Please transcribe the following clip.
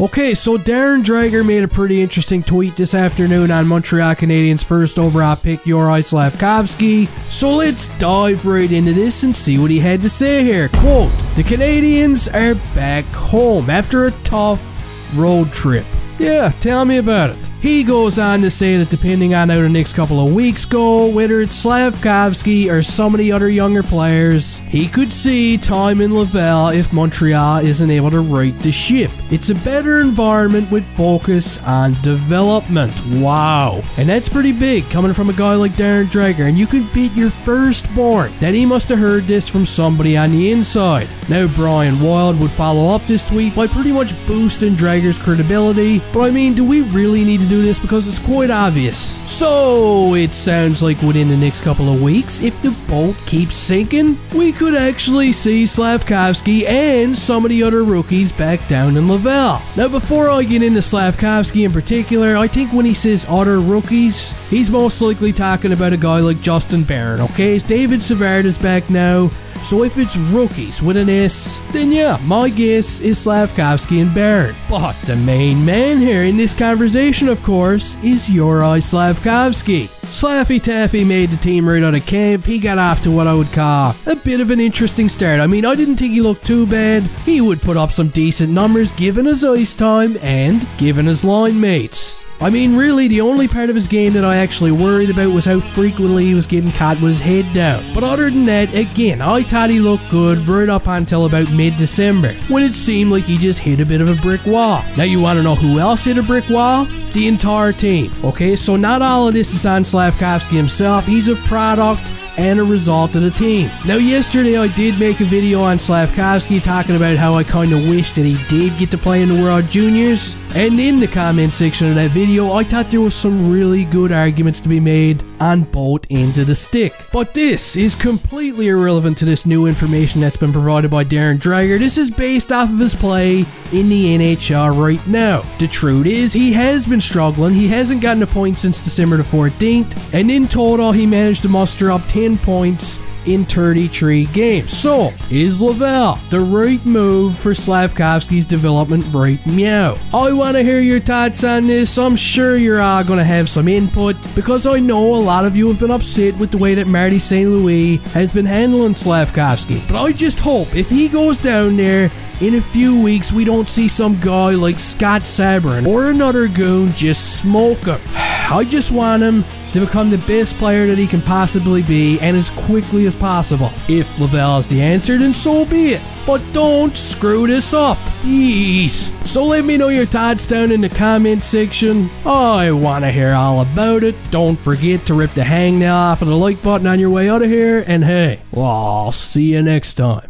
Okay, so Darren Dreger made a pretty interesting tweet this afternoon on Montreal Canadiens' first overall pick, Juraj Slafkvosky. So let's dive right into this and see what he had to say here. Quote, "The Canadiens are back home after a tough road trip." Yeah, tell me about it. He goes on to say that depending on how the next couple of weeks go, whether it's Slafkovsky or some of the other younger players, he could see time in Laval if Montreal isn't able to right the ship. It's a better environment with focus on development. Wow. And that's pretty big coming from a guy like Darren Dreger, and you could bet your firstborn that he must have heard this from somebody on the inside. Now Brian Wild would follow up this tweet by pretty much boosting Dreger's credibility, but I mean, do we really need to do this? Because it's quite obvious. So it sounds like within the next couple of weeks, if the boat keeps sinking, we could actually see Slafkovsky and some of the other rookies back down in Laval. Now before I get into Slafkovsky in particular, I think when he says other rookies, he's most likely talking about a guy like Justin Barron, okay? David Savard is back now. So if it's rookies with an S, then yeah, my guess is Slafkovsky and Barron. But the main man here in this conversation, of course, is Juraj Slafkvosky. Slaffy Taffy made the team right out of camp. He got off to what I would call a bit of an interesting start. I mean, I didn't think he looked too bad. He would put up some decent numbers given his ice time and given his line mates. I mean, really, the only part of his game that I actually worried about was how frequently he was getting caught with his head down. But other than that, again, I thought he looked good right up until about mid-December, when it seemed like he just hit a bit of a brick wall. Now, you want to know who else hit a brick wall? The entire team. Okay, so not all of this is on Slafkovsky himself. He's a product and a result of the team. Now yesterday I did make a video on Slafkovsky talking about how I kind of wish that he did get to play in the World Juniors, and in the comment section of that video I thought there was some really good arguments to be made on both ends of the stick. But this is completely irrelevant to this new information that's been provided by Darren Dreger. This is based off of his play in the NHL right now. The truth is he has been struggling. He hasn't gotten a point since December the 14th, and in total he managed to muster up 10 points in 33 games. So, is Laval the right move for Slafkovsky's development right meow? I want to hear your thoughts on this. I'm sure you're all going to have some input, because I know a lot of you have been upset with the way that Marty St. Louis has been handling Slafkovsky. But I just hope if he goes down there in a few weeks, we don't see some guy like Scott Sabrin or another goon just smoke him. I just want him to become the best player that he can possibly be, and as quickly as possible. If Laval is the answer, then so be it. But don't screw this up, please. So let me know your thoughts down in the comment section. I want to hear all about it. Don't forget to rip the hangnail off of the like button on your way out of here, and hey, well, I'll see you next time.